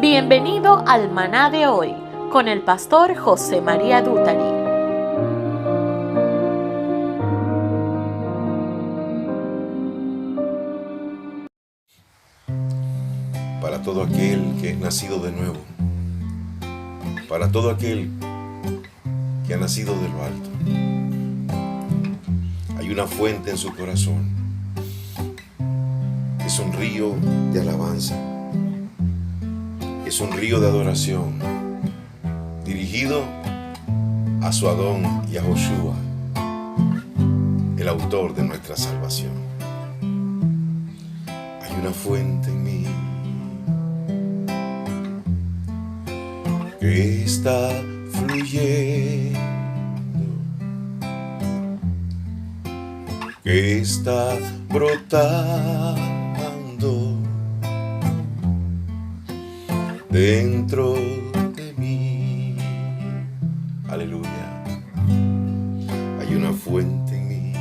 Bienvenido al Maná de hoy con el pastor José María Dútari. Para todo aquel que es nacido de nuevo, para todo aquel que ha nacido de lo alto, hay una fuente en su corazón, es un río de alabanza, es un río de adoración, dirigido a su Adón y a Joshua, el autor de nuestra salvación. Hay una fuente en mí que está fluyendo, que está brotando dentro de mí. Aleluya. Hay una fuente en mí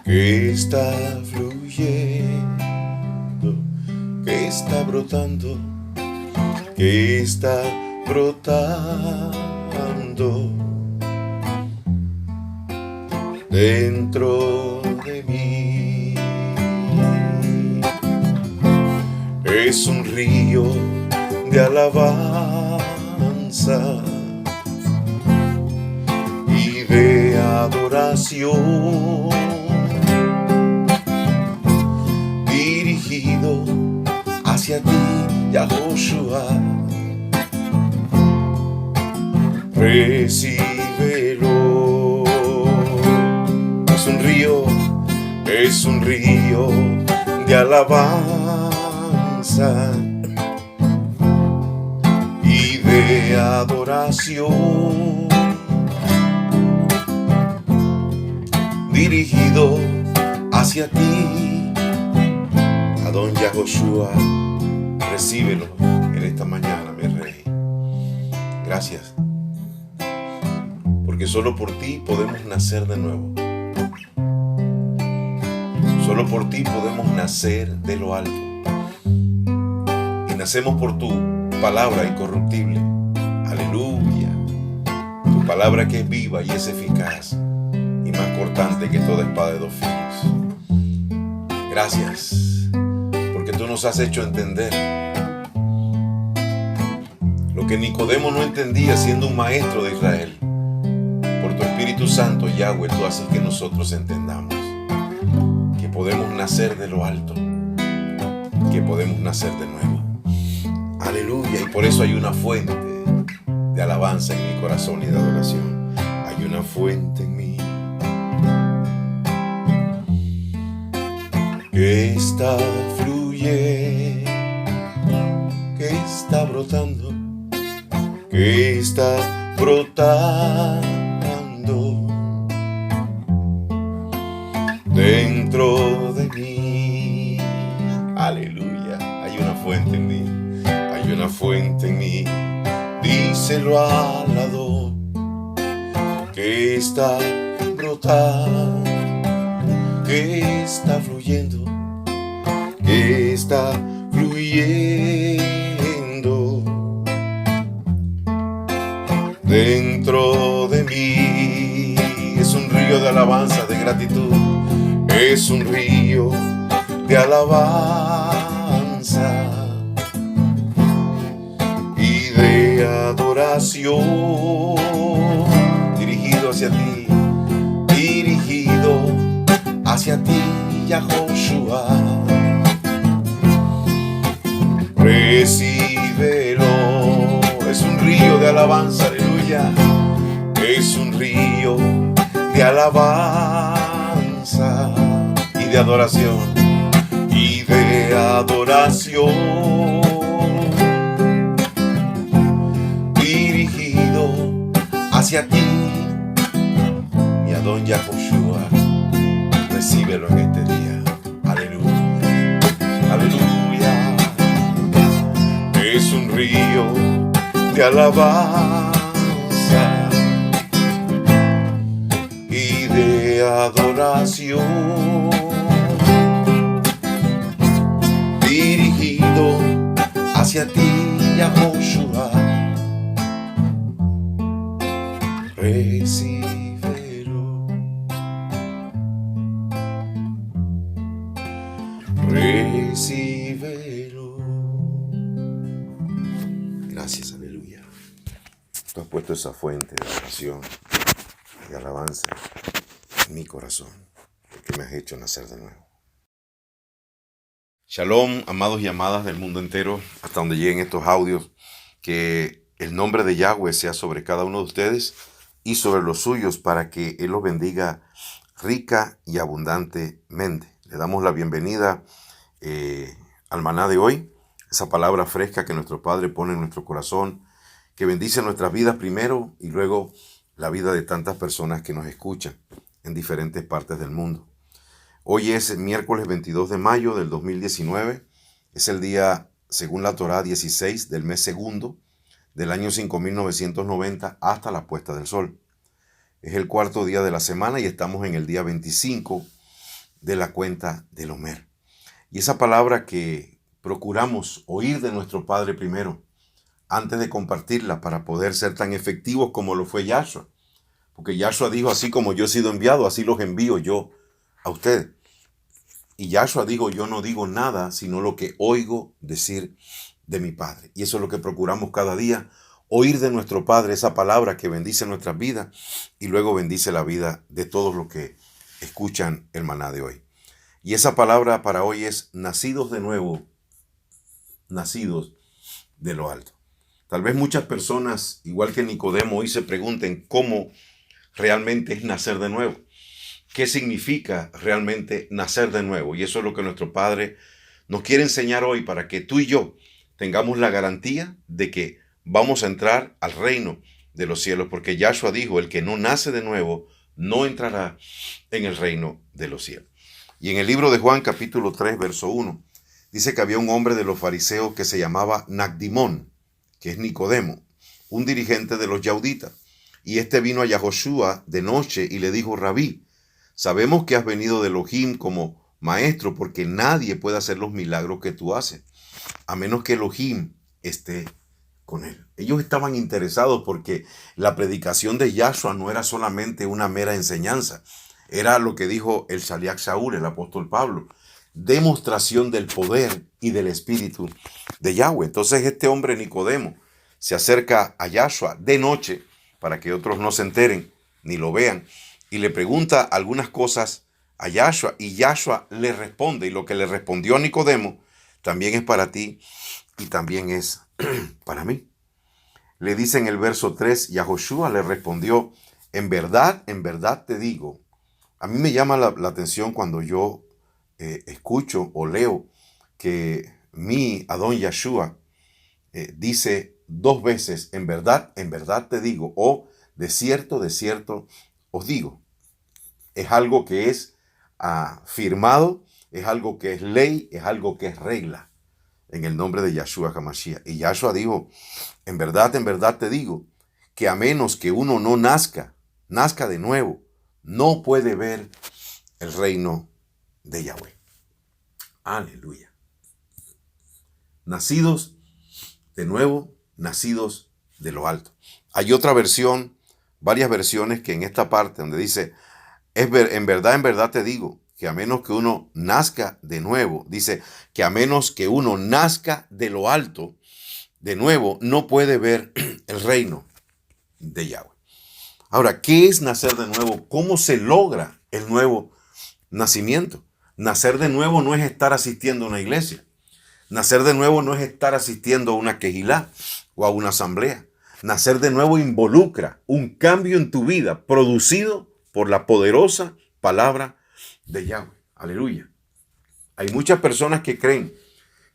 que está fluyendo, que está brotando, que está brotando dentro de mí. Es un río de alabanza y de adoración, dirigido hacia ti, Yahoshua. Recíbelo. Es un río de alabanza y de adoración, dirigido hacia ti, Adón Yahoshua. Recíbelo en esta mañana, mi Rey. Gracias, porque solo por ti podemos nacer de nuevo. Solo por ti podemos nacer de lo alto. Y nacemos por tu palabra incorruptible. Aleluya. Tu palabra que es viva y es eficaz y más cortante que toda espada de dos filos. Gracias, porque tú nos has hecho entender lo que Nicodemo no entendía siendo un maestro de Israel. Por tu Espíritu Santo, Yahweh, tú haces que nosotros entendamos que podemos nacer de lo alto, que podemos nacer de nuevo. Aleluya. Y por eso hay una fuente de alabanza en mi corazón y de adoración. Hay una fuente en mí que está fluyendo, que está brotando, que está brotando dentro de mí. Aleluya. Hay una fuente en mí. Hay una fuente en mí. Díselo al lado, que está brotando, que está fluyendo, que está fluyendo dentro de mí. Es un río de alabanza, de gratitud. Es un río de alabanza y de adoración, dirigido hacia ti, Yahoshua. Recíbelo. Es un río de alabanza, aleluya. Es un río de alabanza y de adoración, dirigido hacia ti, mi Adón Yahoshua. Recíbelo en este día. Aleluya. Aleluya. Es un río de alabanza y de adoración, hacia ti, Yahoshua. Recíbelo, recíbelo. Gracias, aleluya. Tú has puesto esa fuente de oración y alabanza en mi corazón, porque me has hecho nacer de nuevo. Shalom, amados y amadas del mundo entero, hasta donde lleguen estos audios, que el nombre de Yahweh sea sobre cada uno de ustedes y sobre los suyos, para que Él los bendiga rica y abundantemente. Le damos la bienvenida al maná de hoy, esa palabra fresca que nuestro Padre pone en nuestro corazón, que bendice nuestras vidas primero y luego la vida de tantas personas que nos escuchan en diferentes partes del mundo. Hoy es el miércoles 22 de mayo del 2019. Es el día, según la Torá, 16 del mes segundo del año 5990 hasta la puesta del sol. Es el cuarto día de la semana y estamos en el día 25 de la cuenta del Omer. Y esa palabra que procuramos oír de nuestro Padre primero, antes de compartirla, para poder ser tan efectivos como lo fue Yahshua. Porque Yahshua dijo, así como yo he sido enviado, así los envío yo a ustedes. Y Yahshua dijo, yo no digo nada, sino lo que oigo decir de mi Padre. Y eso es lo que procuramos cada día, oír de nuestro Padre esa palabra que bendice nuestras vidas y luego bendice la vida de todos los que escuchan el maná de hoy. Y esa palabra para hoy es nacidos de nuevo, nacidos de lo alto. Tal vez muchas personas, igual que Nicodemo, hoy se pregunten cómo realmente es nacer de nuevo. ¿Qué significa realmente nacer de nuevo? Y eso es lo que nuestro Padre nos quiere enseñar hoy, para que tú y yo tengamos la garantía de que vamos a entrar al reino de los cielos, porque Yahshua dijo, el que no nace de nuevo no entrará en el reino de los cielos. Y en el libro de Juan, capítulo 3, verso 1, dice que había un hombre de los fariseos que se llamaba Nacdimón, que es Nicodemo, un dirigente de los yauditas. Y este vino a Yahoshua de noche y le dijo, Rabí, sabemos que has venido de Elohim como maestro, porque nadie puede hacer los milagros que tú haces, a menos que Elohim esté con él. Ellos estaban interesados porque la predicación de Yahshua no era solamente una mera enseñanza, era lo que dijo el Shaliach Shaul, el apóstol Pablo, demostración del poder y del espíritu de Yahweh. Entonces este hombre Nicodemo se acerca a Yahshua de noche, para que otros no se enteren ni lo vean, y le pregunta algunas cosas a Yahshua, y Yahshua le responde, y lo que le respondió a Nicodemo también es para ti y también es para mí. Le dice en el verso 3, Yahoshua le respondió, en verdad te digo. A mí me llama la atención cuando yo escucho o leo que mi Adón Yahshua dice dos veces, en verdad te digo, o de cierto os digo. Es algo que es firmado, es algo que es ley, es algo que es regla, en el nombre de Yahshua HaMashiach. Y Yahshua dijo, en verdad te digo, que a menos que uno no nazca de nuevo, no puede ver el reino de Yahweh. Aleluya. Nacidos de nuevo, nacidos de lo alto. Hay otra versión, varias versiones, que en esta parte donde dice, en verdad te digo, que a menos que uno nazca de nuevo, dice que a menos que uno nazca de lo alto, de nuevo, no puede ver el reino de Yahweh. Ahora, ¿qué es nacer de nuevo? ¿Cómo se logra el nuevo nacimiento? Nacer de nuevo no es estar asistiendo a una iglesia. Nacer de nuevo no es estar asistiendo a una quejilá o a una asamblea. Nacer de nuevo involucra un cambio en tu vida producido por la poderosa palabra de Yahweh. Aleluya. Hay muchas personas que creen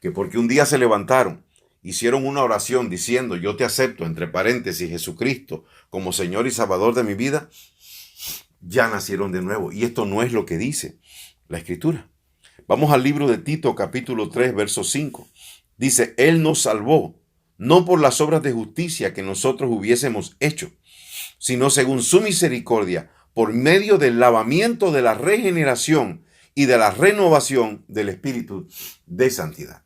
que porque un día se levantaron, hicieron una oración diciendo, yo te acepto, entre paréntesis, Jesucristo, como Señor y Salvador de mi vida, ya nacieron de nuevo. Y esto no es lo que dice la Escritura. Vamos al libro de Tito, capítulo 3, verso 5. Dice, Él nos salvó, no por las obras de justicia que nosotros hubiésemos hecho, sino según su misericordia, por medio del lavamiento de la regeneración y de la renovación del espíritu de santidad.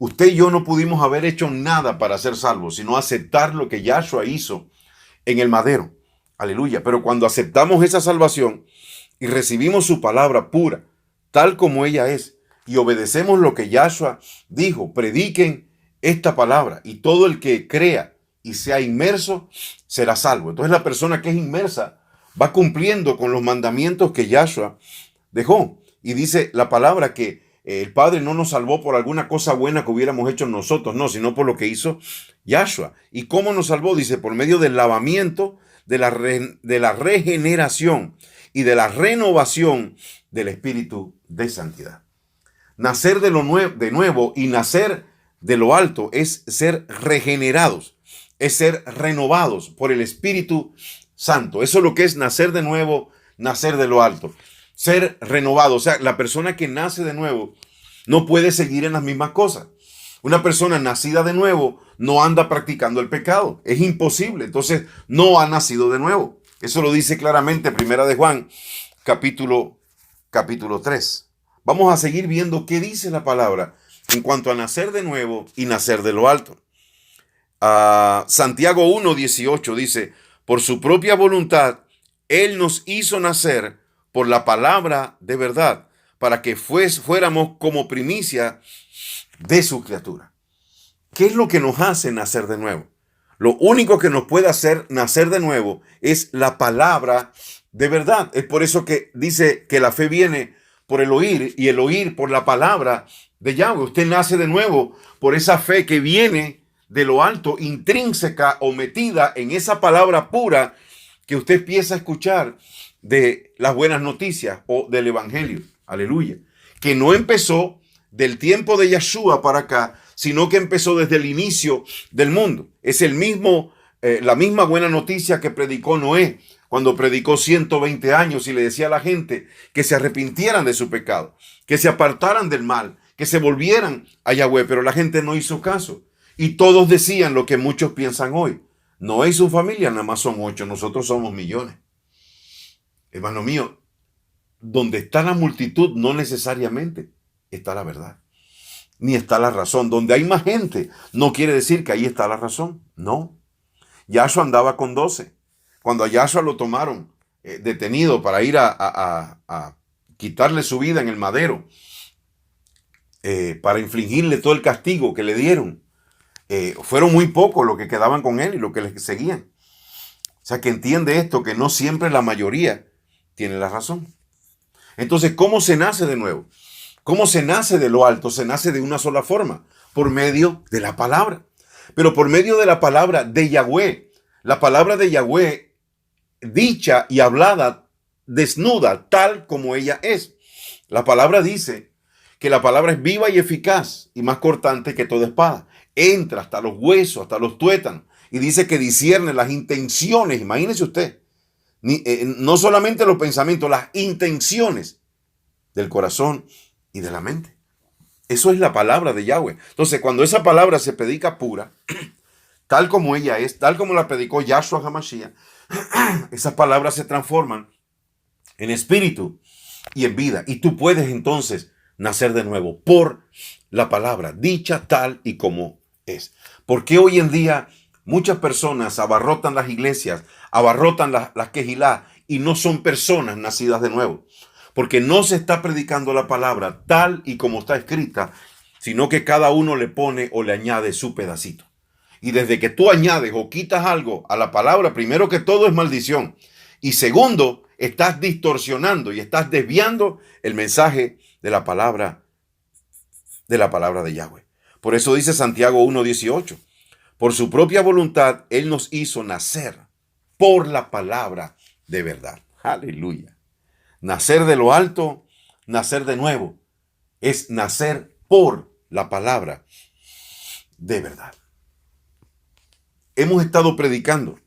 Usted y yo no pudimos haber hecho nada para ser salvos, sino aceptar lo que Yahshua hizo en el madero. Aleluya. Pero cuando aceptamos esa salvación y recibimos su palabra pura, tal como ella es, y obedecemos lo que Yahshua dijo, prediquen esta palabra, y todo el que crea y sea inmerso será salvo. Entonces la persona que es inmersa va cumpliendo con los mandamientos que Yahshua dejó. Y dice la palabra que el Padre no nos salvó por alguna cosa buena que hubiéramos hecho nosotros, no, sino por lo que hizo Yahshua. ¿Y cómo nos salvó? Dice, por medio del lavamiento, de la regeneración y de la renovación del Espíritu de santidad. Nacer de nuevo y nacer de lo alto es ser regenerados, es ser renovados por el Espíritu Santo. Eso es lo que es nacer de nuevo, nacer de lo alto. Ser renovado, o sea, la persona que nace de nuevo no puede seguir en las mismas cosas. Una persona nacida de nuevo no anda practicando el pecado. Es imposible. Entonces, no ha nacido de nuevo. Eso lo dice claramente Primera de Juan, capítulo 3. Vamos a seguir viendo qué dice la palabra en cuanto a nacer de nuevo y nacer de lo alto. Santiago 1:18 dice, por su propia voluntad, Él nos hizo nacer por la palabra de verdad, para que fuéramos como primicia de su criatura. ¿Qué es lo que nos hace nacer de nuevo? Lo único que nos puede hacer nacer de nuevo es la palabra de verdad. Es por eso que dice que la fe viene por el oír y el oír por la palabra de Yahweh. Usted nace de nuevo por esa fe que viene de lo alto, intrínseca o metida en esa palabra pura que usted empieza a escuchar de las buenas noticias o del evangelio. Aleluya. Que no empezó del tiempo de Yeshua para acá, sino que empezó desde el inicio del mundo. Es la misma buena noticia que predicó Noé cuando predicó 120 años y le decía a la gente que se arrepintieran de su pecado, que se apartaran del mal, que se volvieran a Yahweh, pero la gente no hizo caso. Y todos decían lo que muchos piensan hoy. Noé y su familia nada más son 8, nosotros somos millones. Hermano mío, donde está la multitud no necesariamente está la verdad, ni está la razón. Donde hay más gente no quiere decir que ahí está la razón. No. Yahshua andaba con 12. Cuando a Yahshua lo tomaron detenido para ir a quitarle su vida en el madero, para infligirle todo el castigo que le dieron, fueron muy pocos los que quedaban con él y los que le seguían. O sea que entiende esto, que no siempre la mayoría tiene la razón. Entonces, ¿cómo se nace de nuevo? ¿Cómo se nace de lo alto? Se nace de una sola forma, por medio de la palabra. Pero por medio de la palabra de Yahweh. La palabra de Yahweh, dicha y hablada, desnuda, tal como ella es. La palabra dice que la palabra es viva y eficaz y más cortante que toda espada. Entra hasta los huesos, hasta los tuétanos. Y dice que discierne las intenciones. Imagínese usted. No solamente los pensamientos, las intenciones del corazón y de la mente. Eso es la palabra de Yahweh. Entonces, cuando esa palabra se predica pura, tal como ella es, tal como la predicó Yahshua HaMashiach, esas palabras se transforman en espíritu y en vida. Y tú puedes entonces nacer de nuevo por la palabra, dicha tal y como es. ¿Por qué hoy en día muchas personas abarrotan las iglesias, abarrotan las quejilá y no son personas nacidas de nuevo? Porque no se está predicando la palabra tal y como está escrita, sino que cada uno le pone o le añade su pedacito. Y desde que tú añades o quitas algo a la palabra, primero que todo es maldición. Y segundo, estás distorsionando y estás desviando el mensaje de la palabra de Yahweh. Por eso dice Santiago 1:18. Por su propia voluntad, Él nos hizo nacer por la palabra de verdad. Aleluya. Nacer de lo alto, nacer de nuevo, es nacer por la palabra de verdad. Hemos estado predicando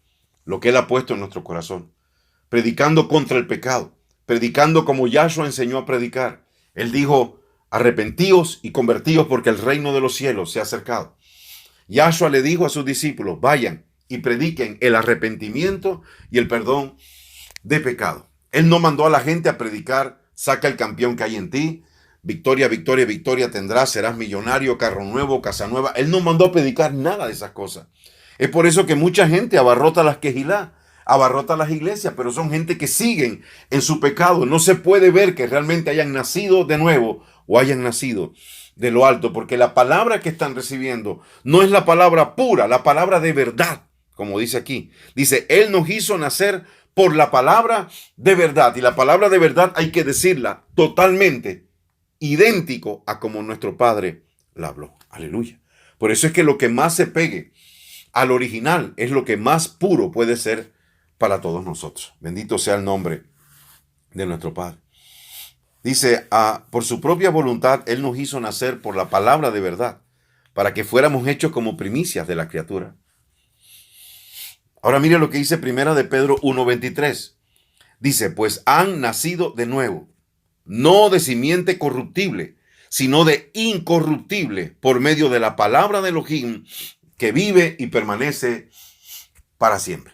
lo que Él ha puesto en nuestro corazón, predicando contra el pecado, predicando como Yahshua enseñó a predicar. Él dijo, arrepentíos y convertíos porque el reino de los cielos se ha acercado. Yahshua le dijo a sus discípulos, vayan y prediquen el arrepentimiento y el perdón de pecado. Él no mandó a la gente a predicar, saca el campeón que hay en ti, victoria, victoria, victoria tendrás, serás millonario, carro nuevo, casa nueva. Él no mandó a predicar nada de esas cosas. Es por eso que mucha gente abarrota las quejilá, abarrota las iglesias, pero son gente que siguen en su pecado. No se puede ver que realmente hayan nacido de nuevo o hayan nacido de lo alto, porque la palabra que están recibiendo no es la palabra pura, la palabra de verdad, como dice aquí. Dice, Él nos hizo nacer por la palabra de verdad, y la palabra de verdad hay que decirla totalmente idéntico a como nuestro Padre la habló. Aleluya. Por eso es que lo que más se pegue al original es lo que más puro puede ser para todos nosotros. Bendito sea el nombre de nuestro Padre. Dice, por su propia voluntad, Él nos hizo nacer por la palabra de verdad, para que fuéramos hechos como primicias de la criatura. Ahora mire lo que dice Primera de Pedro 1:23. Dice, pues han nacido de nuevo, no de simiente corruptible, sino de incorruptible, por medio de la palabra de Elohim, que vive y permanece para siempre.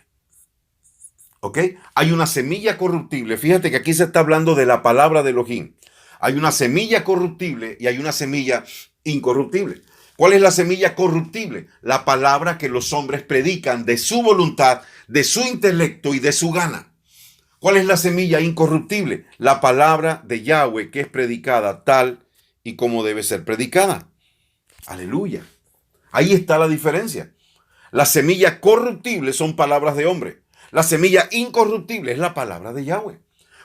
¿Ok? Hay una semilla corruptible. Fíjate que aquí se está hablando de la palabra de Elohim. Hay una semilla corruptible y hay una semilla incorruptible. ¿Cuál es la semilla corruptible? La palabra que los hombres predican de su voluntad, de su intelecto y de su gana. ¿Cuál es la semilla incorruptible? La palabra de Yahweh, que es predicada tal y como debe ser predicada. Aleluya. Ahí está la diferencia. La semilla corruptible son palabras de hombre. La semilla incorruptible es la palabra de Yahweh.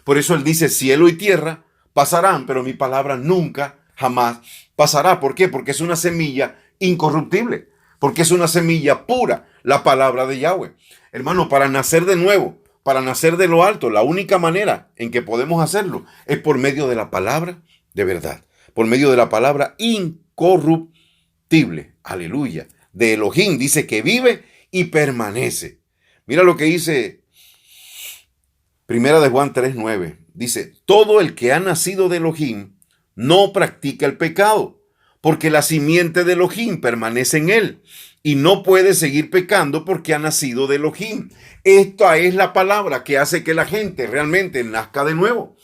Por eso Él dice, cielo y tierra pasarán, pero mi palabra nunca, jamás pasará. ¿Por qué? Porque es una semilla incorruptible. Porque es una semilla pura, la palabra de Yahweh. Hermano, para nacer de nuevo, para nacer de lo alto, la única manera en que podemos hacerlo es por medio de la palabra de verdad. Por medio de la palabra incorruptible. Aleluya. De Elohim dice que vive y permanece. Mira lo que dice Primera de Juan 3:9. Dice, todo el que ha nacido de Elohim no practica el pecado, porque la simiente de Elohim permanece en él y no puede seguir pecando porque ha nacido de Elohim. Esta es la palabra que hace que la gente realmente nazca de nuevo.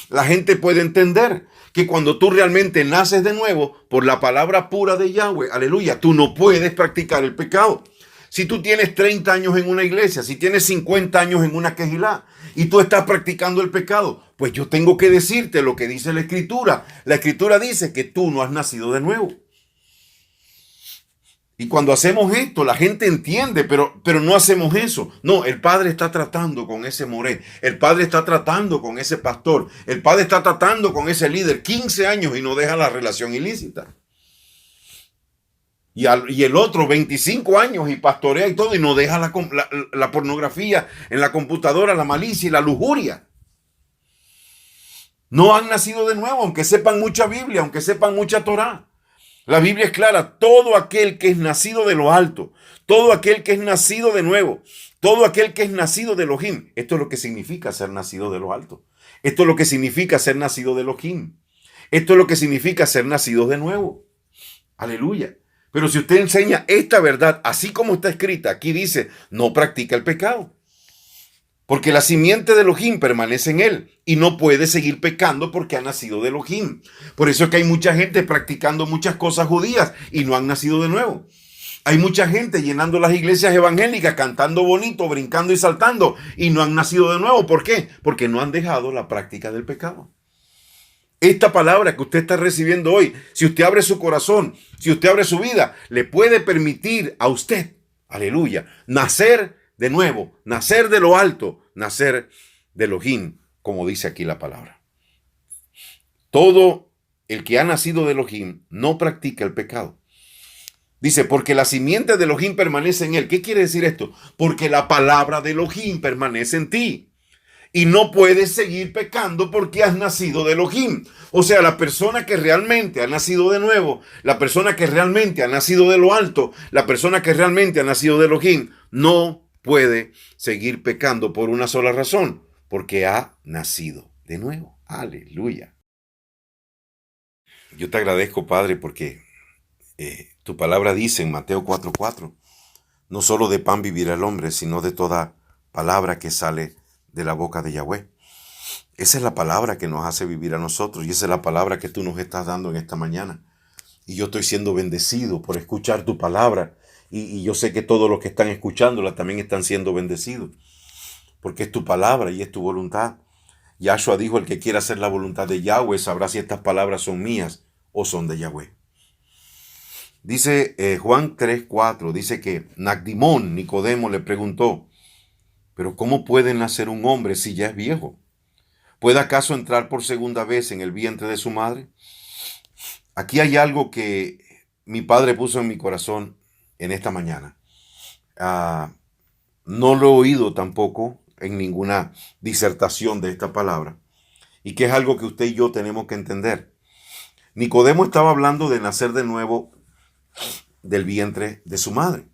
La gente puede entender que cuando tú realmente naces de nuevo por la palabra pura de Yahweh, aleluya, tú no puedes practicar el pecado. Si tú tienes 30 años en una iglesia, si tienes 50 años en una quejilá y tú estás practicando el pecado, pues yo tengo que decirte lo que dice la Escritura. La Escritura dice que tú no has nacido de nuevo. Y cuando hacemos esto, la gente entiende, pero no hacemos eso. No, el Padre está tratando con ese moré. El Padre está tratando con ese pastor. El Padre está tratando con ese líder 15 años y no deja la relación ilícita. Y el otro 25 años y pastorea y todo y no deja la pornografía en la computadora, la malicia y la lujuria. No han nacido de nuevo, aunque sepan mucha Biblia, aunque sepan mucha Torá. La Biblia es clara, todo aquel que es nacido de lo alto, todo aquel que es nacido de nuevo, todo aquel que es nacido de Elohim. Esto es lo que significa ser nacido de lo alto. Esto es lo que significa ser nacido de Elohim. Esto es lo que significa ser nacido de nuevo. Aleluya. Pero si usted enseña esta verdad, así como está escrita, aquí dice, no practica el pecado. Porque la simiente de Elohim permanece en él y no puede seguir pecando porque ha nacido de Elohim. Por eso es que hay mucha gente practicando muchas cosas judías y no han nacido de nuevo. Hay mucha gente llenando las iglesias evangélicas, cantando bonito, brincando y saltando y no han nacido de nuevo. ¿Por qué? Porque no han dejado la práctica del pecado. Esta palabra que usted está recibiendo hoy, si usted abre su corazón, si usted abre su vida, le puede permitir a usted, aleluya, nacer de nuevo, nacer de lo alto, nacer de Elohim, como dice aquí la palabra. Todo el que ha nacido de Elohim no practica el pecado. Dice, porque la simiente de Elohim permanece en él. ¿Qué quiere decir esto? Porque la palabra de Elohim permanece en ti. Y no puedes seguir pecando porque has nacido de Elohim. O sea, la persona que realmente ha nacido de nuevo, la persona que realmente ha nacido de lo alto, la persona que realmente ha nacido de Elohim, no puede seguir pecando por una sola razón, porque ha nacido de nuevo. Aleluya. Yo te agradezco, Padre, porque tu palabra dice en Mateo 4:4, no solo de pan vivirá el hombre, sino de toda palabra que sale de la boca de Yahweh. Esa es la palabra que nos hace vivir a nosotros y esa es la palabra que tú nos estás dando en esta mañana. Y yo estoy siendo bendecido por escuchar tu palabra y yo sé que todos los que están escuchándola también están siendo bendecidos porque es tu palabra y es tu voluntad. Yahshua dijo, el que quiera hacer la voluntad de Yahweh sabrá si estas palabras son mías o son de Yahweh. Dice Juan 3:4, dice que Nacdimón, Nicodemo, le preguntó, ¿pero cómo puede nacer un hombre si ya es viejo? ¿Puede acaso entrar por segunda vez en el vientre de su madre? Aquí hay algo que mi padre puso en mi corazón en esta mañana. No lo he oído tampoco en ninguna disertación de esta palabra, y que es algo que usted y yo tenemos que entender. Nicodemo estaba hablando de nacer de nuevo del vientre de su madre.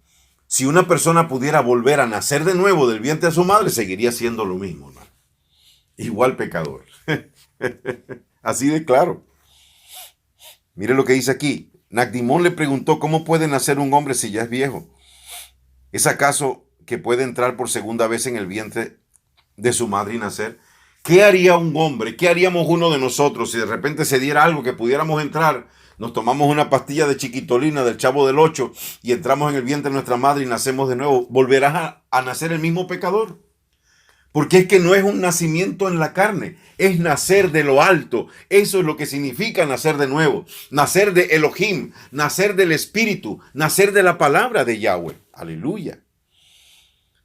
Si una persona pudiera volver a nacer de nuevo del vientre de su madre, seguiría siendo lo mismo, hermano. Igual pecador. Así de claro. Mire lo que dice aquí. Nacdimón le preguntó, ¿cómo puede nacer un hombre si ya es viejo? ¿Es acaso que puede entrar por segunda vez en el vientre de su madre y nacer? ¿Qué haría un hombre? ¿Qué haríamos uno de nosotros si de repente se diera algo que pudiéramos entrar? Nos tomamos una pastilla de chiquitolina del Chavo del 8 y entramos en el vientre de nuestra madre y nacemos de nuevo. ¿Volverás a nacer el mismo pecador? Porque es que no es un nacimiento en la carne, es nacer de lo alto. Eso es lo que significa nacer de nuevo. Nacer de Elohim, nacer del Espíritu, nacer de la palabra de Yahweh. Aleluya.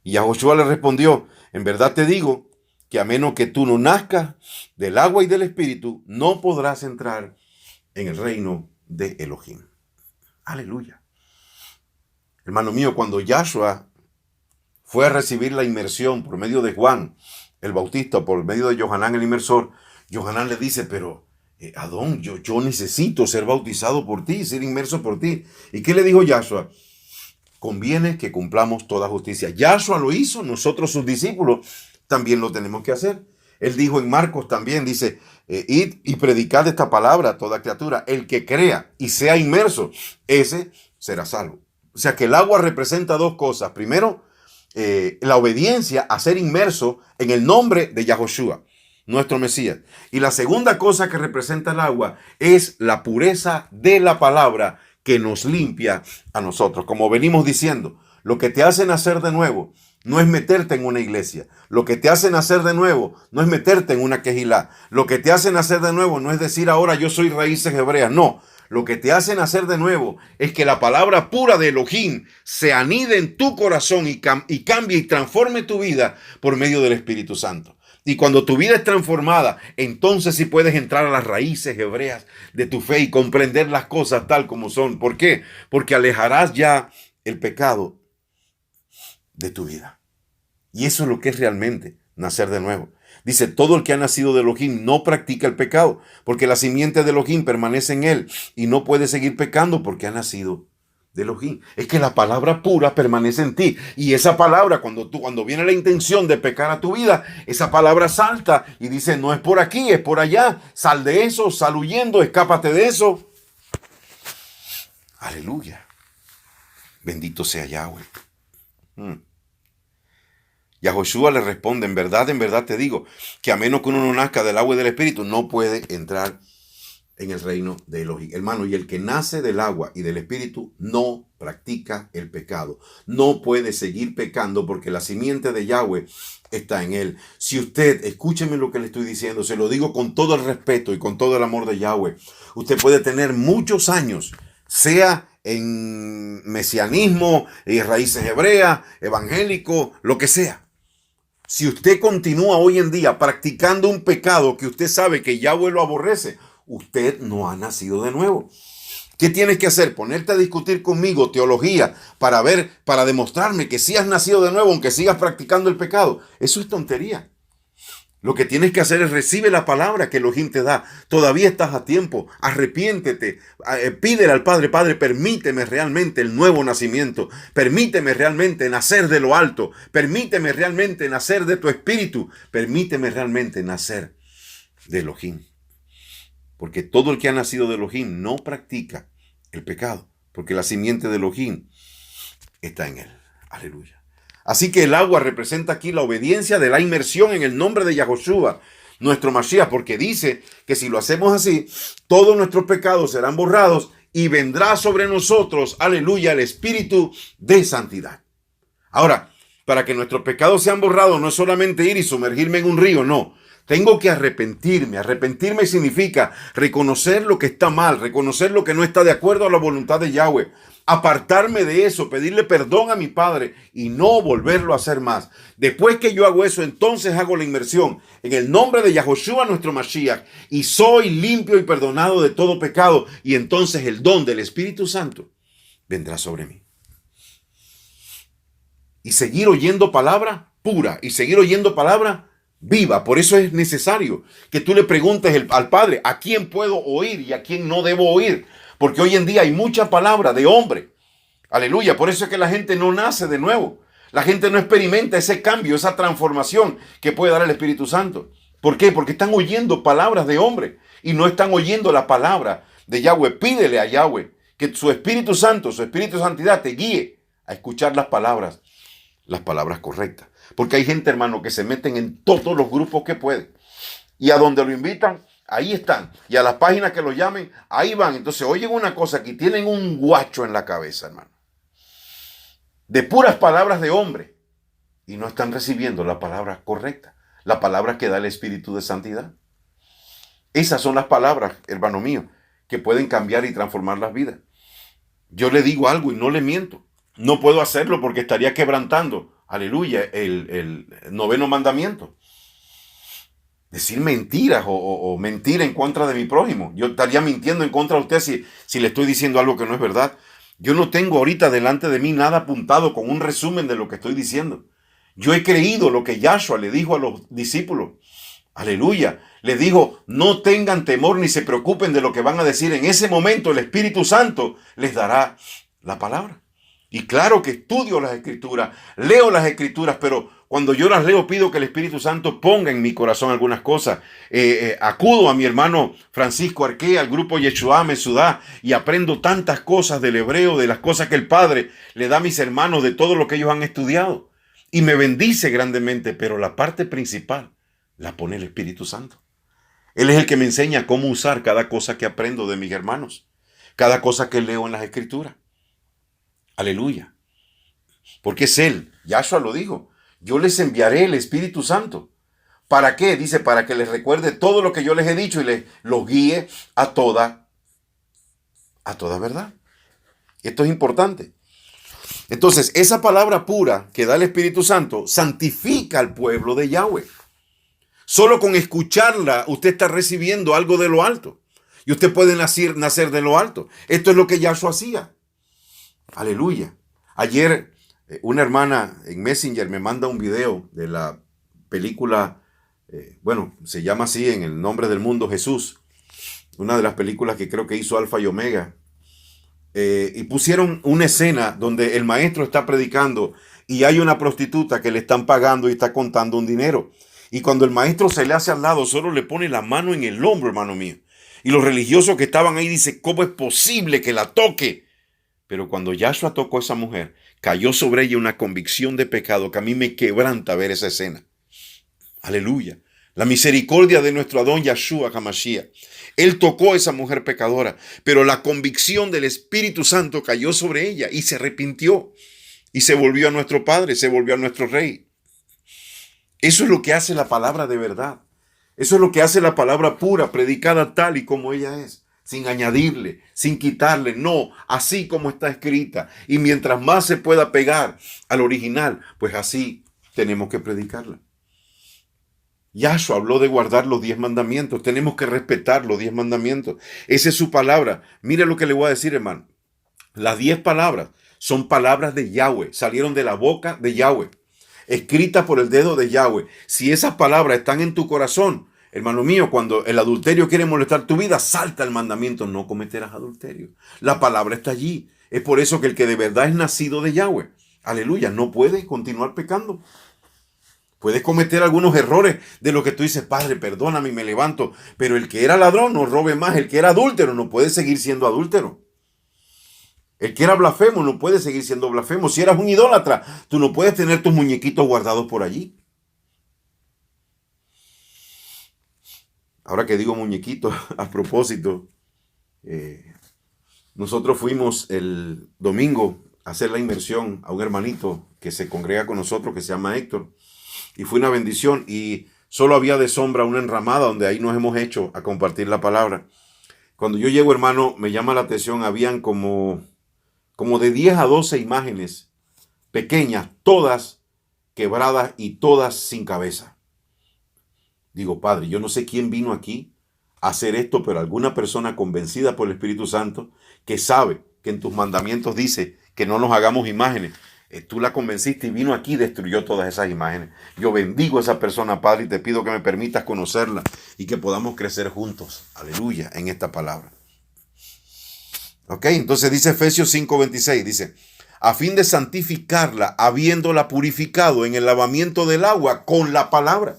Y Yahoshua le respondió, en verdad te digo que a menos que tú no nazcas del agua y del Espíritu, no podrás entrar en el reino de Elohim. Aleluya. Hermano mío, cuando Yahshua fue a recibir la inmersión por medio de Juan el Bautista, por medio de Yohanan el inmersor, Yohanan le dice, pero Adón, yo necesito ser bautizado por ti, ser inmerso por ti. ¿Y qué le dijo Yahshua? Conviene que cumplamos toda justicia. Yahshua lo hizo, nosotros sus discípulos también lo tenemos que hacer. Él dijo en Marcos también, dice, id y predicad esta palabra a toda criatura. El que crea y sea inmerso, ese será salvo. O sea que el agua representa dos cosas. Primero, la obediencia a ser inmerso en el nombre de Yahoshua, nuestro Mesías. Y la segunda cosa que representa el agua es la pureza de la palabra que nos limpia a nosotros. Como venimos diciendo, lo que te hace nacer de nuevo no es meterte en una iglesia. Lo que te hace nacer de nuevo no es meterte en una quejilá. Lo que te hace nacer de nuevo no es decir ahora yo soy raíces hebreas. No. Lo que te hace nacer de nuevo es que la palabra pura de Elohim se anide en tu corazón y cambie y transforme tu vida por medio del Espíritu Santo. Y cuando tu vida es transformada, entonces sí puedes entrar a las raíces hebreas de tu fe y comprender las cosas tal como son. ¿Por qué? Porque alejarás ya el pecado de tu vida. Y eso es lo que es realmente nacer de nuevo. Dice, todo el que ha nacido de Elohim no practica el pecado, porque la simiente de Elohim permanece en él y no puede seguir pecando porque ha nacido de Elohim. Es que la palabra pura permanece en ti. Y esa palabra, cuando viene la intención de pecar a tu vida, esa palabra salta y dice, no es por aquí, es por allá. Sal de eso, sal huyendo, escápate de eso. Aleluya. Bendito sea Yahweh. Yahoshua le responde, en verdad te digo, que a menos que uno no nazca del agua y del Espíritu, no puede entrar en el reino de Elohim. Hermano, y el que nace del agua y del Espíritu no practica el pecado. No puede seguir pecando porque la simiente de Yahweh está en él. Si usted, escúcheme lo que le estoy diciendo, se lo digo con todo el respeto y con todo el amor de Yahweh. Usted puede tener muchos años, sea en mesianismo, raíces hebreas, evangélico, lo que sea. Si usted continúa hoy en día practicando un pecado que usted sabe que Yahweh lo aborrece, usted no ha nacido de nuevo. ¿Qué tienes que hacer? Ponerte a discutir conmigo teología para demostrarme que sí has nacido de nuevo aunque sigas practicando el pecado. Eso es tontería. Lo que tienes que hacer es recibe la palabra que Elohim te da. Todavía estás a tiempo. Arrepiéntete. Pídele al Padre, Padre, permíteme realmente el nuevo nacimiento. Permíteme realmente nacer de lo alto. Permíteme realmente nacer de tu espíritu. Permíteme realmente nacer de Elohim. Porque todo el que ha nacido de Elohim no practica el pecado. Porque la simiente de Elohim está en él. Aleluya. Así que el agua representa aquí la obediencia de la inmersión en el nombre de Yahoshua. nuestro Mashiach, porque dice que si lo hacemos así, todos nuestros pecados serán borrados y vendrá sobre nosotros, aleluya, el Espíritu de santidad. Ahora, para que nuestros pecados sean borrados, no es solamente ir y sumergirme en un río, no. Tengo que arrepentirme. Arrepentirme significa reconocer lo que está mal, reconocer lo que no está de acuerdo a la voluntad de Yahweh. Apartarme de eso, pedirle perdón a mi Padre y no volverlo a hacer más. Después que yo hago eso, entonces hago la inmersión en el nombre de Yahoshua, nuestro Mashiach, y soy limpio y perdonado de todo pecado. Y entonces el don del Espíritu Santo vendrá sobre mí. Y seguir oyendo palabra pura y seguir oyendo palabra viva. Por eso es necesario que tú le preguntes al Padre a quién puedo oír y a quién no debo oír. Porque hoy en día hay mucha palabra de hombre. Aleluya. Por eso es que la gente no nace de nuevo. La gente no experimenta ese cambio, esa transformación que puede dar el Espíritu Santo. ¿Por qué? Porque están oyendo palabras de hombre y no están oyendo la palabra de Yahweh. Pídele a Yahweh que su Espíritu Santo, su Espíritu de Santidad te guíe a escuchar las palabras correctas. Porque hay gente, hermano, que se meten en todos los grupos que pueden. Y a donde lo invitan, ahí están. Y a las páginas que lo llamen, ahí van. Entonces oyen una cosa aquí, tienen un guacho en la cabeza, hermano. De puras palabras de hombre. Y no están recibiendo la palabra correcta. La palabra que da el Espíritu de Santidad. Esas son las palabras, hermano mío, que pueden cambiar y transformar las vidas. Yo le digo algo y no le miento. No puedo hacerlo porque estaría quebrantando, aleluya, el noveno mandamiento. Decir mentiras o mentir en contra de mi prójimo. Yo estaría mintiendo en contra de usted si le estoy diciendo algo que no es verdad. Yo no tengo ahorita delante de mí nada apuntado con un resumen de lo que estoy diciendo. Yo he creído lo que Yahshua le dijo a los discípulos. Aleluya. Les dijo, no tengan temor ni se preocupen de lo que van a decir. En ese momento el Espíritu Santo les dará la palabra. Y claro que estudio las Escrituras, leo las Escrituras, pero cuando yo las leo pido que el Espíritu Santo ponga en mi corazón algunas cosas. Acudo a mi hermano Francisco Arqué, al grupo Yeshua Mesudá, y aprendo tantas cosas del hebreo, de las cosas que el Padre le da a mis hermanos, de todo lo que ellos han estudiado. Y me bendice grandemente, pero la parte principal la pone el Espíritu Santo. Él es el que me enseña cómo usar cada cosa que aprendo de mis hermanos, cada cosa que leo en las Escrituras. Aleluya. Porque es Él. Yahshua lo dijo. Yo les enviaré el Espíritu Santo. ¿Para qué? Dice, para que les recuerde todo lo que yo les he dicho y los guíe a toda verdad. Esto es importante. Entonces, esa palabra pura que da el Espíritu Santo santifica al pueblo de Yahweh. Solo con escucharla, usted está recibiendo algo de lo alto. Y usted puede nacer de lo alto. Esto es lo que Yahshua hacía. Aleluya. Ayer una hermana en Messenger me manda un video de la película, se llama así en el nombre del mundo, Jesús. Una de las películas que creo que hizo Alfa y Omega. Y pusieron una escena donde el maestro está predicando y hay una prostituta que le están pagando y está contando un dinero. Y cuando el maestro se le hace al lado, solo le pone la mano en el hombro, hermano mío. Y los religiosos que estaban ahí dicen, ¿cómo es posible que la toque? Pero cuando Yahshua tocó a esa mujer, cayó sobre ella una convicción de pecado que a mí me quebranta ver esa escena. Aleluya. La misericordia de nuestro Adón Yahshua HaMashiach. Él tocó a esa mujer pecadora, pero la convicción del Espíritu Santo cayó sobre ella y se arrepintió. Y se volvió a nuestro Padre, se volvió a nuestro Rey. Eso es lo que hace la palabra de verdad. Eso es lo que hace la palabra pura, predicada tal y como ella es. Sin añadirle, sin quitarle, no, así como está escrita. Y mientras más se pueda pegar al original, pues así tenemos que predicarla. Yahshua habló de guardar los 10 mandamientos. Tenemos que respetar los 10 mandamientos. Esa es su palabra. Mire lo que le voy a decir, hermano. Las 10 palabras son palabras de Yahweh. Salieron de la boca de Yahweh. Escritas por el dedo de Yahweh. Si esas palabras están en tu corazón, hermano mío, cuando el adulterio quiere molestar tu vida, salta el mandamiento, no cometerás adulterio. La palabra está allí. Es por eso que el que de verdad es nacido de Yahweh, aleluya, no puede continuar pecando. Puedes cometer algunos errores de lo que tú dices, Padre, perdóname y me levanto. Pero el que era ladrón no robe más. El que era adúltero no puede seguir siendo adúltero. El que era blasfemo no puede seguir siendo blasfemo. Si eras un idólatra, tú no puedes tener tus muñequitos guardados por allí. Ahora que digo muñequito, a propósito, nosotros fuimos el domingo a hacer la inmersión a un hermanito que se congrega con nosotros, que se llama Héctor, y fue una bendición, y solo había de sombra una enramada donde ahí nos hemos hecho a compartir la palabra. Cuando yo llego, hermano, me llama la atención, habían como de 10 a 12 imágenes pequeñas, todas quebradas y todas sin cabeza. Digo, Padre, yo no sé quién vino aquí a hacer esto, pero alguna persona convencida por el Espíritu Santo, que sabe que en tus mandamientos dice que no nos hagamos imágenes, tú la convenciste y vino aquí y destruyó todas esas imágenes. Yo bendigo a esa persona, Padre, y te pido que me permitas conocerla y que podamos crecer juntos, aleluya, en esta palabra. Ok, entonces dice Efesios 5:26, dice, a fin de santificarla, habiéndola purificado en el lavamiento del agua con la palabra.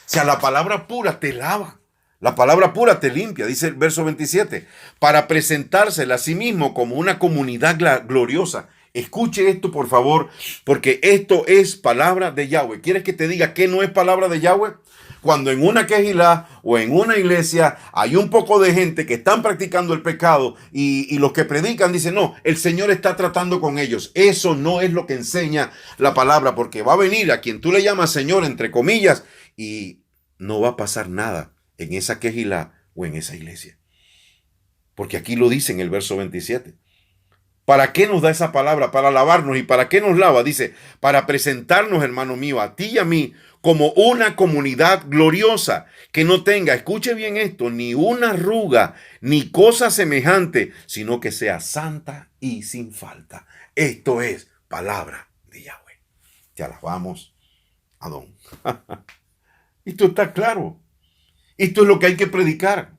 O sea, la palabra pura te lava. La palabra pura te limpia, dice el verso 27, para presentársela a sí mismo como una comunidad gloriosa. Escuche esto, por favor, porque esto es palabra de Yahweh. ¿Quieres que te diga qué no es palabra de Yahweh? Cuando en una quejilá o en una iglesia hay un poco de gente que están practicando el pecado y los que predican dicen, no, el Señor está tratando con ellos. Eso no es lo que enseña la palabra, porque va a venir a quien tú le llamas Señor, entre comillas, y no va a pasar nada en esa quejilá o en esa iglesia. Porque aquí lo dice en el verso 27. ¿Para qué nos da esa palabra? Para lavarnos. ¿Y para qué nos lava? Dice, para presentarnos, hermano mío, a ti y a mí, como una comunidad gloriosa, que no tenga, escuche bien esto, ni una arruga, ni cosa semejante, sino que sea santa y sin falta. Esto es palabra de Yahweh. Te alabamos, Adón. Esto está claro. Esto es lo que hay que predicar.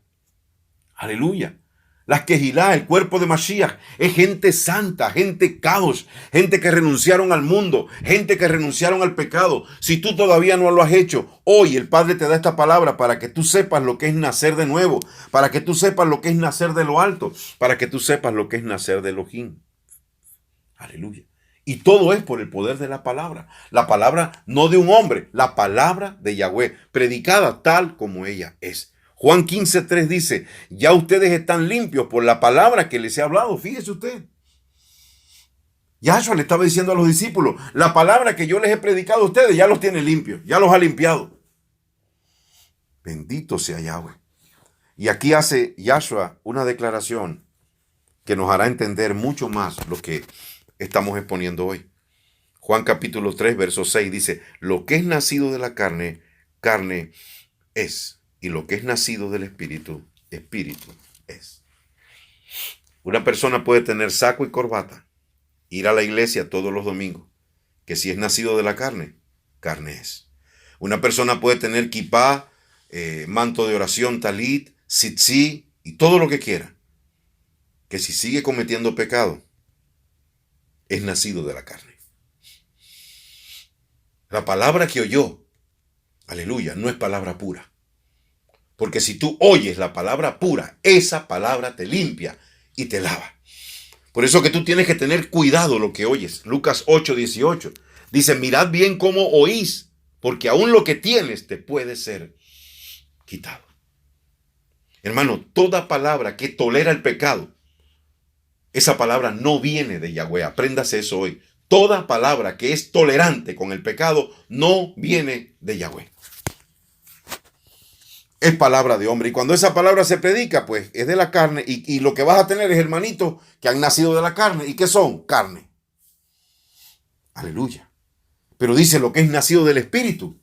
Aleluya. Las quejilá, el cuerpo de Mashiach, es gente santa, gente kadosh, gente que renunciaron al mundo, gente que renunciaron al pecado. Si tú todavía no lo has hecho, hoy el Padre te da esta palabra para que tú sepas lo que es nacer de nuevo, para que tú sepas lo que es nacer de lo alto, para que tú sepas lo que es nacer de Elohim. Aleluya. Y todo es por el poder de la palabra no de un hombre, la palabra de Yahweh, predicada tal como ella es. Juan 15:3 dice, ya ustedes están limpios por la palabra que les he hablado. Fíjese usted. Yahshua le estaba diciendo a los discípulos, la palabra que yo les he predicado a ustedes ya los tiene limpios, ya los ha limpiado. Bendito sea Yahweh. Y aquí hace Yahshua una declaración que nos hará entender mucho más lo que estamos exponiendo hoy. Juan capítulo 3, verso 6 dice, lo que es nacido de la carne, carne es. Y lo que es nacido del espíritu, espíritu es. Una persona puede tener saco y corbata, ir a la iglesia todos los domingos, que si es nacido de la carne, carne es. Una persona puede tener kipá, manto de oración, talit, tzitzí y todo lo que quiera, que si sigue cometiendo pecado, es nacido de la carne. La palabra que oyó, aleluya, no es palabra pura. Porque si tú oyes la palabra pura, esa palabra te limpia y te lava. Por eso que tú tienes que tener cuidado lo que oyes. Lucas 8:18 dice, mirad bien cómo oís, porque aún lo que tienes te puede ser quitado. Hermano, toda palabra que tolera el pecado, esa palabra no viene de Yahweh. Apréndase eso hoy. Toda palabra que es tolerante con el pecado no viene de Yahweh. Es palabra de hombre. Y cuando esa palabra se predica, pues es de la carne. Y lo que vas a tener es hermanitos que han nacido de la carne. ¿Y qué son? Carne. Aleluya. Pero dice lo que es nacido del Espíritu.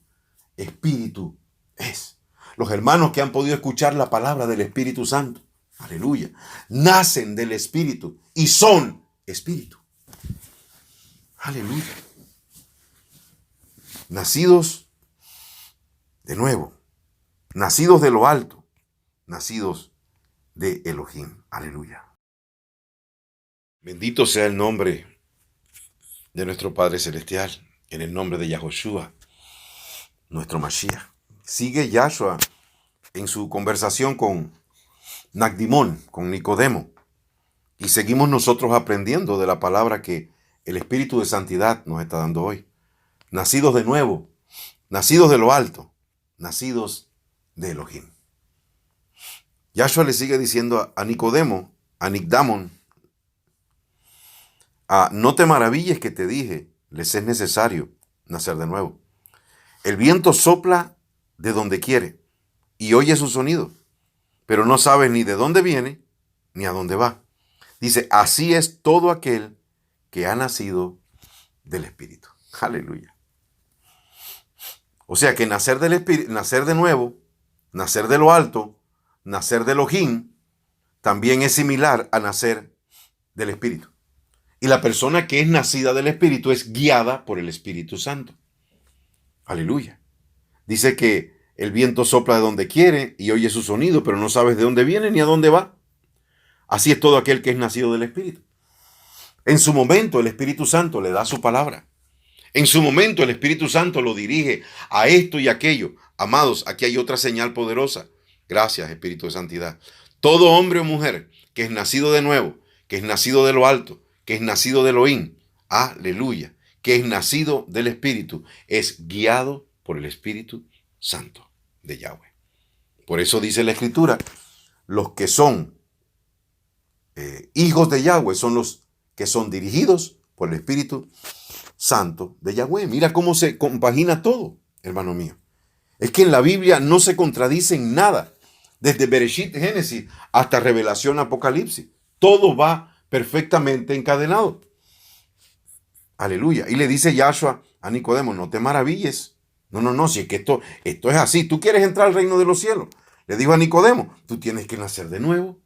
Espíritu es. Los hermanos que han podido escuchar la palabra del Espíritu Santo. Aleluya. Nacen del Espíritu y son Espíritu. Aleluya. Nacidos de nuevo. Nacidos de lo alto, nacidos de Elohim. Aleluya. Bendito sea el nombre de nuestro Padre Celestial, en el nombre de Yahoshua, nuestro Mashiach. Sigue Yahshua en su conversación con Nacdimón, con Nicodemo, y seguimos nosotros aprendiendo de la palabra que el Espíritu de Santidad nos está dando hoy. Nacidos de nuevo, nacidos de lo alto, nacidos de Elohim. Yahshua le sigue diciendo a Nicodemo, a Nicdamon, no te maravilles que te dije, les es necesario nacer de nuevo. El viento sopla de donde quiere y oye su sonido, pero no sabes ni de dónde viene ni a dónde va. Dice, así es todo aquel que ha nacido del Espíritu. Aleluya. O sea que nacer del Espíritu, nacer de nuevo, nacer de lo alto, nacer de Elohim, también es similar a nacer del Espíritu. Y la persona que es nacida del Espíritu es guiada por el Espíritu Santo. Aleluya. Dice que el viento sopla de donde quiere y oye su sonido, pero no sabes de dónde viene ni a dónde va. Así es todo aquel que es nacido del Espíritu. En su momento el Espíritu Santo le da su palabra. En su momento el Espíritu Santo lo dirige a esto y aquello. Amados, aquí hay otra señal poderosa. Gracias, Espíritu de Santidad. Todo hombre o mujer que es nacido de nuevo, que es nacido de lo alto, que es nacido de Elohim, aleluya, que es nacido del Espíritu, es guiado por el Espíritu Santo de Yahweh. Por eso dice la Escritura, los que son hijos de Yahweh son los que son dirigidos por el Espíritu Santo de Yahweh. Mira cómo se compagina todo, hermano mío. Es que en la Biblia no se contradice en nada. Desde Bereshit, Génesis, hasta Revelación, Apocalipsis. Todo va perfectamente encadenado. Aleluya. Y le dice Yahshua a Nicodemo, no te maravilles. No, si es que esto es así. Tú quieres entrar al reino de los cielos. Le dijo a Nicodemo, tú tienes que nacer de nuevo.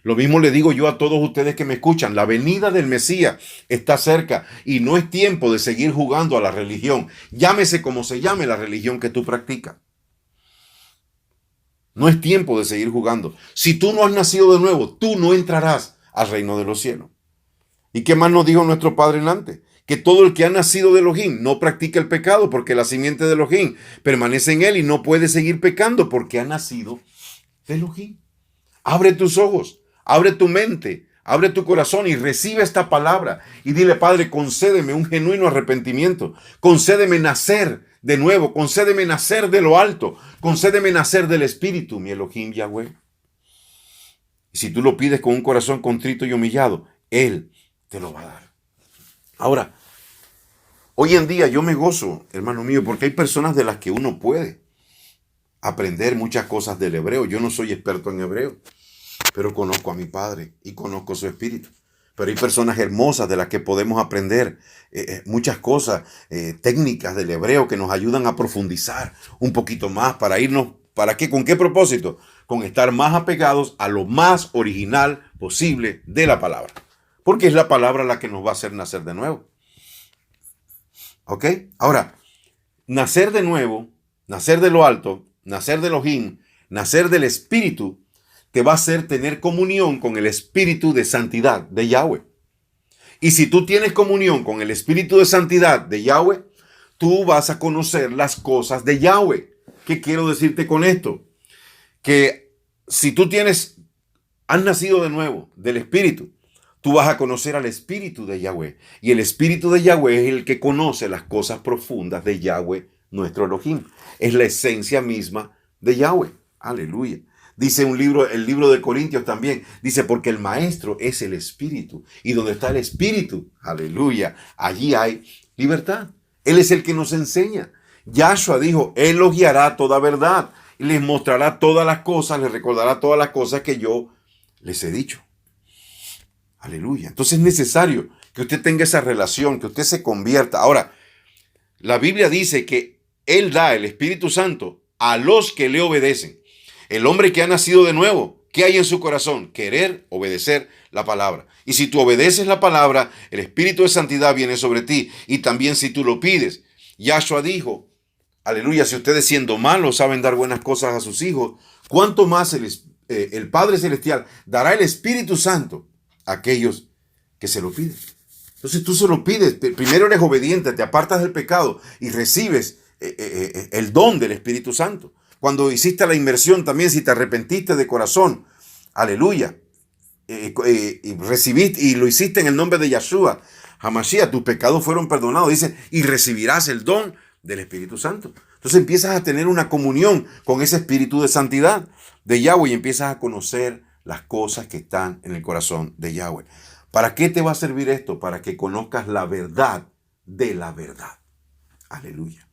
Lo mismo le digo yo a todos ustedes que me escuchan. La venida del Mesías está cerca y no es tiempo de seguir jugando a la religión. Llámese como se llame la religión que tú practicas. No es tiempo de seguir jugando. Si tú no has nacido de nuevo, tú no entrarás al reino de los cielos. ¿Y qué más nos dijo nuestro Padre antes? Que todo el que ha nacido de Elohim no practica el pecado porque la simiente de Elohim permanece en él y no puede seguir pecando porque ha nacido de Elohim. Abre tus ojos, abre tu mente, abre tu corazón y recibe esta palabra. Y dile, Padre, concédeme un genuino arrepentimiento. Concédeme nacer de nuevo, concédeme nacer de lo alto, concédeme nacer del Espíritu, mi Elohim Yahweh. Y si tú lo pides con un corazón contrito y humillado, Él te lo va a dar. Ahora, hoy en día yo me gozo, hermano mío, porque hay personas de las que uno puede aprender muchas cosas del hebreo. Yo no soy experto en hebreo, pero conozco a mi Padre y conozco su Espíritu. Pero hay personas hermosas de las que podemos aprender muchas cosas técnicas del hebreo que nos ayudan a profundizar un poquito más para irnos, ¿para qué? ¿Con qué propósito? Con estar más apegados a lo más original posible de la palabra. Porque es la palabra la que nos va a hacer nacer de nuevo. ¿Ok? Ahora, nacer de nuevo, nacer de lo alto, nacer de Elohim, nacer del Espíritu, te va a hacer tener comunión con el Espíritu de santidad de Yahweh. Y si tú tienes comunión con el Espíritu de santidad de Yahweh, tú vas a conocer las cosas de Yahweh. ¿Qué quiero decirte con esto? Que si tú has nacido de nuevo del Espíritu, tú vas a conocer al Espíritu de Yahweh. Y el Espíritu de Yahweh es el que conoce las cosas profundas de Yahweh, nuestro Elohim. Es la esencia misma de Yahweh. Aleluya. Dice el libro de Corintios también, dice, porque el maestro es el Espíritu. Y donde está el Espíritu, aleluya, allí hay libertad. Él es el que nos enseña. Yahshua dijo, Él los guiará a toda verdad. Y les mostrará todas las cosas, les recordará todas las cosas que yo les he dicho. Aleluya. Entonces es necesario que usted tenga esa relación, que usted se convierta. Ahora, la Biblia dice que Él da el Espíritu Santo a los que le obedecen. El hombre que ha nacido de nuevo, ¿qué hay en su corazón? Querer obedecer la palabra. Y si tú obedeces la palabra, el Espíritu de Santidad viene sobre ti. Y también si tú lo pides. Yahshua dijo, aleluya, si ustedes siendo malos saben dar buenas cosas a sus hijos, ¿cuánto más el Padre Celestial dará el Espíritu Santo a aquellos que se lo piden? Entonces tú se lo pides. Primero eres obediente, te apartas del pecado y recibes el don del Espíritu Santo. Cuando hiciste la inmersión también, si te arrepentiste de corazón, aleluya, y recibiste y lo hiciste en el nombre de Yahshua HaMashiach, tus pecados fueron perdonados, dice, y recibirás el don del Espíritu Santo. Entonces empiezas a tener una comunión con ese Espíritu de santidad. de Yahweh y empiezas a conocer las cosas que están en el corazón de Yahweh. ¿Para qué te va a servir esto? Para que conozcas la verdad de la verdad. Aleluya.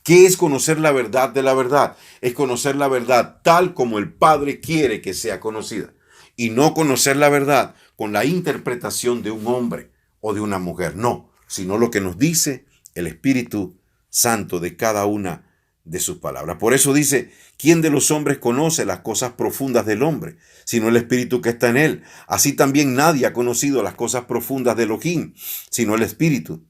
¿Qué es conocer la verdad de la verdad? Es conocer la verdad tal como el Padre quiere que sea conocida. Y no conocer la verdad con la interpretación de un hombre o de una mujer. No, sino lo que nos dice el Espíritu Santo de cada una de sus palabras. Por eso dice, ¿quién de los hombres conoce las cosas profundas del hombre, sino el Espíritu que está en él? Así también nadie ha conocido las cosas profundas de Elohim, sino el Espíritu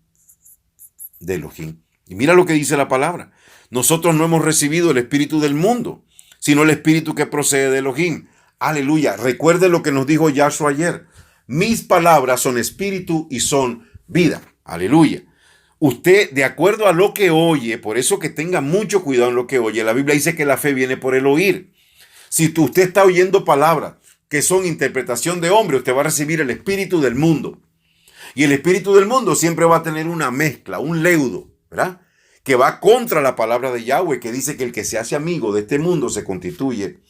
de Elohim. Y mira lo que dice la palabra. Nosotros no hemos recibido el espíritu del mundo, sino el espíritu que procede de Elohim. Aleluya. Recuerde lo que nos dijo Yahshua ayer. Mis palabras son espíritu y son vida. Aleluya. Usted, de acuerdo a lo que oye, por eso que tenga mucho cuidado en lo que oye. La Biblia dice que la fe viene por el oír. Si usted está oyendo palabras que son interpretación de hombre, usted va a recibir el espíritu del mundo. Y el espíritu del mundo siempre va a tener una mezcla, un leudo, ¿verdad? Que va contra la palabra de Yahweh, que dice que el que se hace amigo de este mundo se constituye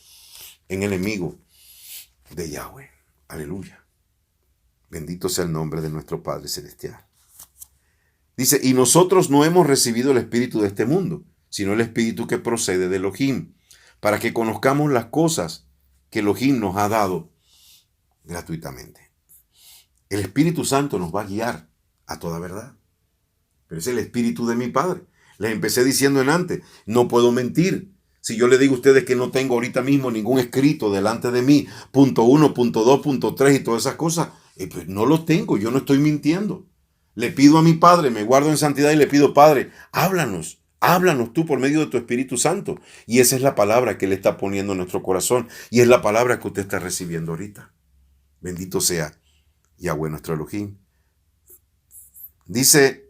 en enemigo de Yahweh. Aleluya. Bendito sea el nombre de nuestro Padre Celestial. Dice, y nosotros no hemos recibido el espíritu de este mundo, sino el espíritu que procede de Elohim, para que conozcamos las cosas que Elohim nos ha dado gratuitamente. El Espíritu Santo nos va a guiar a toda verdad. Pero es el Espíritu de mi Padre. Les empecé diciendo en antes, no puedo mentir. Si yo le digo a ustedes que no tengo ahorita mismo ningún escrito delante de mí, punto 1, punto 2, punto 3 y todas esas cosas, pues no los tengo, yo no estoy mintiendo. Le pido a mi Padre, me guardo en santidad y le pido, Padre, háblanos tú por medio de tu Espíritu Santo. Y esa es la palabra que Él está poniendo en nuestro corazón y es la palabra que usted está recibiendo ahorita. Bendito sea Yahweh nuestro Elohim. Dice,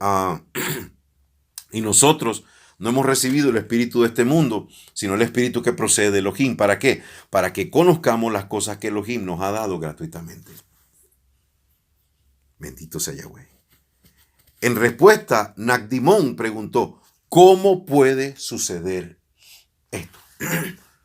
y nosotros no hemos recibido el espíritu de este mundo, sino el espíritu que procede de Elohim. ¿Para qué? Para que conozcamos las cosas que Elohim nos ha dado gratuitamente. Bendito sea Yahweh. En respuesta, Nagdimón preguntó, ¿cómo puede suceder esto?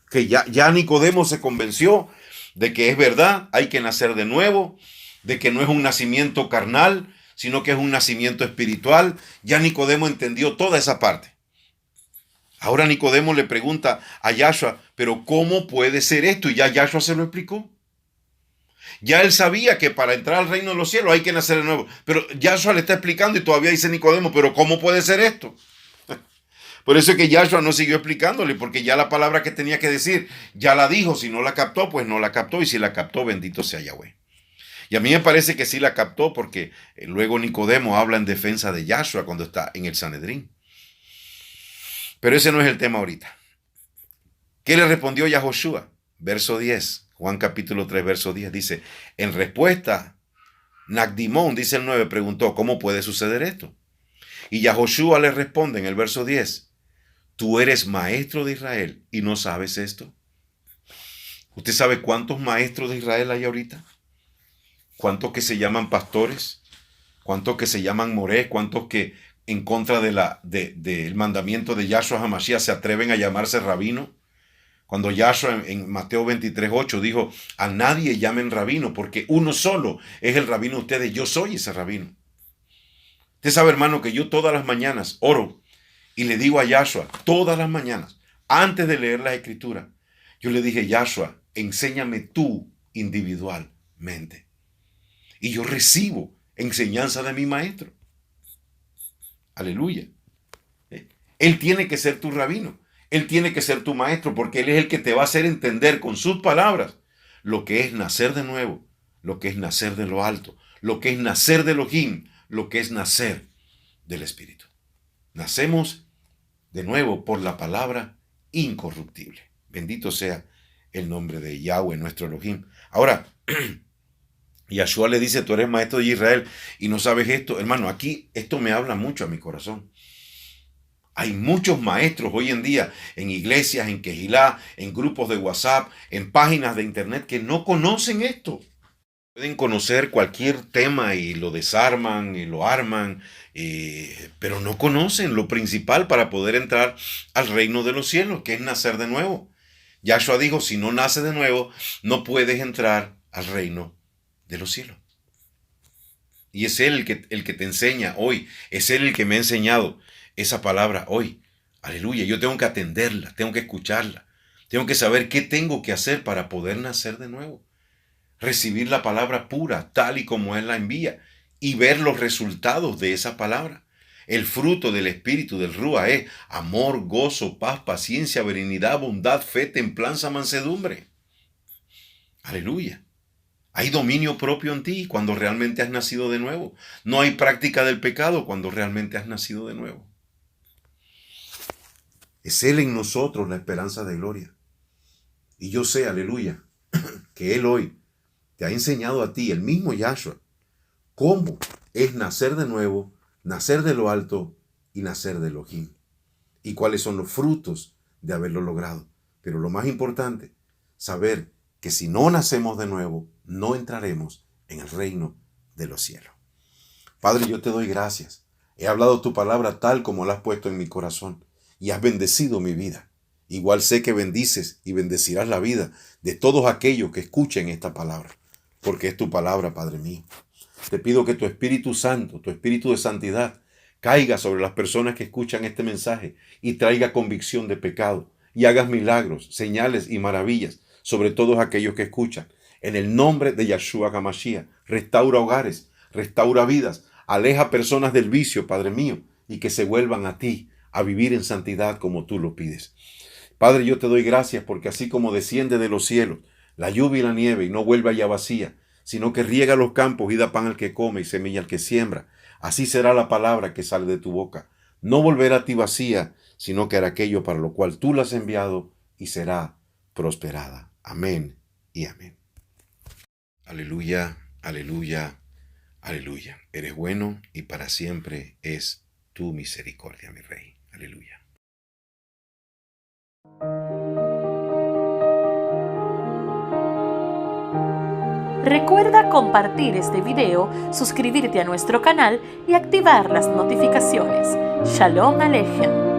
Que ya Nicodemo se convenció de que es verdad, hay que nacer de nuevo, de que no es un nacimiento carnal, sino que es un nacimiento espiritual. Ya Nicodemo entendió toda esa parte. Ahora Nicodemo le pregunta a Yahshua, pero ¿cómo puede ser esto? Y ya Yahshua se lo explicó. Ya él sabía que para entrar al reino de los cielos hay que nacer de nuevo. Pero Yahshua le está explicando y todavía dice Nicodemo, pero ¿cómo puede ser esto? Por eso es que Yahshua no siguió explicándole, porque ya la palabra que tenía que decir, ya la dijo. Si no la captó, pues no la captó. Y si la captó, bendito sea Yahweh. Y a mí me parece que sí la captó, porque luego Nicodemo habla en defensa de Yahshua cuando está en el Sanedrín. Pero ese no es el tema ahorita. ¿Qué le respondió Yahoshua? Verso 10, Juan capítulo 3, verso 10, dice, en respuesta, Nagdimón, dice el 9, preguntó, ¿cómo puede suceder esto? Y Yahoshua le responde en el verso 10, tú eres maestro de Israel y no sabes esto. ¿Usted sabe cuántos maestros de Israel hay ahorita? ¿Cuántos que se llaman pastores? ¿Cuántos que se llaman morés? ¿Cuántos que en contra del mandamiento de Yahshua HaMashiach se atreven a llamarse rabino? Cuando Yahshua en Mateo 23:8 dijo, a nadie llamen rabino, porque uno solo es el rabino de ustedes, yo soy ese rabino. Usted sabe, hermano, que yo todas las mañanas oro y le digo a Yahshua, todas las mañanas, antes de leer la escritura, yo le dije, Yahshua, enséñame tú individualmente. Y yo recibo enseñanza de mi maestro. Aleluya. Él tiene que ser tu rabino. Él tiene que ser tu maestro, porque Él es el que te va a hacer entender con sus palabras lo que es nacer de nuevo, lo que es nacer de lo alto, lo que es nacer de Elohim, lo que es nacer del Espíritu. Nacemos de nuevo por la palabra incorruptible. Bendito sea el nombre de Yahweh, nuestro Elohim. Ahora, Yahshua le dice, tú eres maestro de Israel y no sabes esto. Hermano, aquí esto me habla mucho a mi corazón. Hay muchos maestros hoy en día en iglesias, en Kehilá, en grupos de WhatsApp, en páginas de internet que no conocen esto. Pueden conocer cualquier tema y lo desarman y lo arman, pero no conocen lo principal para poder entrar al reino de los cielos, que es nacer de nuevo. Yahshua dijo, si no naces de nuevo, no puedes entrar al reino de los cielos. Y es Él el que te enseña hoy. Es Él el que me ha enseñado esa palabra hoy. Aleluya. Yo tengo que atenderla, tengo que escucharla. Tengo que saber qué tengo que hacer para poder nacer de nuevo. Recibir la palabra pura, tal y como Él la envía. Y ver los resultados de esa palabra. El fruto del Espíritu, del Rúa, es amor, gozo, paz, paciencia, benignidad, bondad, fe, templanza, mansedumbre. Aleluya. Hay dominio propio en ti cuando realmente has nacido de nuevo. No hay práctica del pecado cuando realmente has nacido de nuevo. Es Él en nosotros la esperanza de gloria. Y yo sé, aleluya, que Él hoy te ha enseñado a ti, el mismo Yahshua, cómo es nacer de nuevo, nacer de lo alto y nacer de Elohim. Y cuáles son los frutos de haberlo logrado. Pero lo más importante, saber que si no nacemos de nuevo, no entraremos en el reino de los cielos. Padre, yo te doy gracias. He hablado tu palabra tal como la has puesto en mi corazón y has bendecido mi vida. Igual sé que bendices y bendecirás la vida de todos aquellos que escuchen esta palabra, porque es tu palabra, Padre mío. Te pido que tu Espíritu Santo, tu Espíritu de santidad, caiga sobre las personas que escuchan este mensaje y traiga convicción de pecado y hagas milagros, señales y maravillas sobre todos aquellos que escuchan. En el nombre de Yahshua HaMashiach, restaura hogares, restaura vidas, aleja personas del vicio, Padre mío, y que se vuelvan a ti, a vivir en santidad como tú lo pides. Padre, yo te doy gracias porque así como desciende de los cielos la lluvia y la nieve y no vuelve allá vacía, sino que riega los campos y da pan al que come y semilla al que siembra, así será la palabra que sale de tu boca. No volverá a ti vacía, sino que hará aquello para lo cual tú la has enviado y será prosperada. Amén y amén. Aleluya, aleluya, aleluya. Eres bueno y para siempre es tu misericordia, mi Rey. Aleluya. Recuerda compartir este video, suscribirte a nuestro canal y activar las notificaciones. Shalom Aleichem.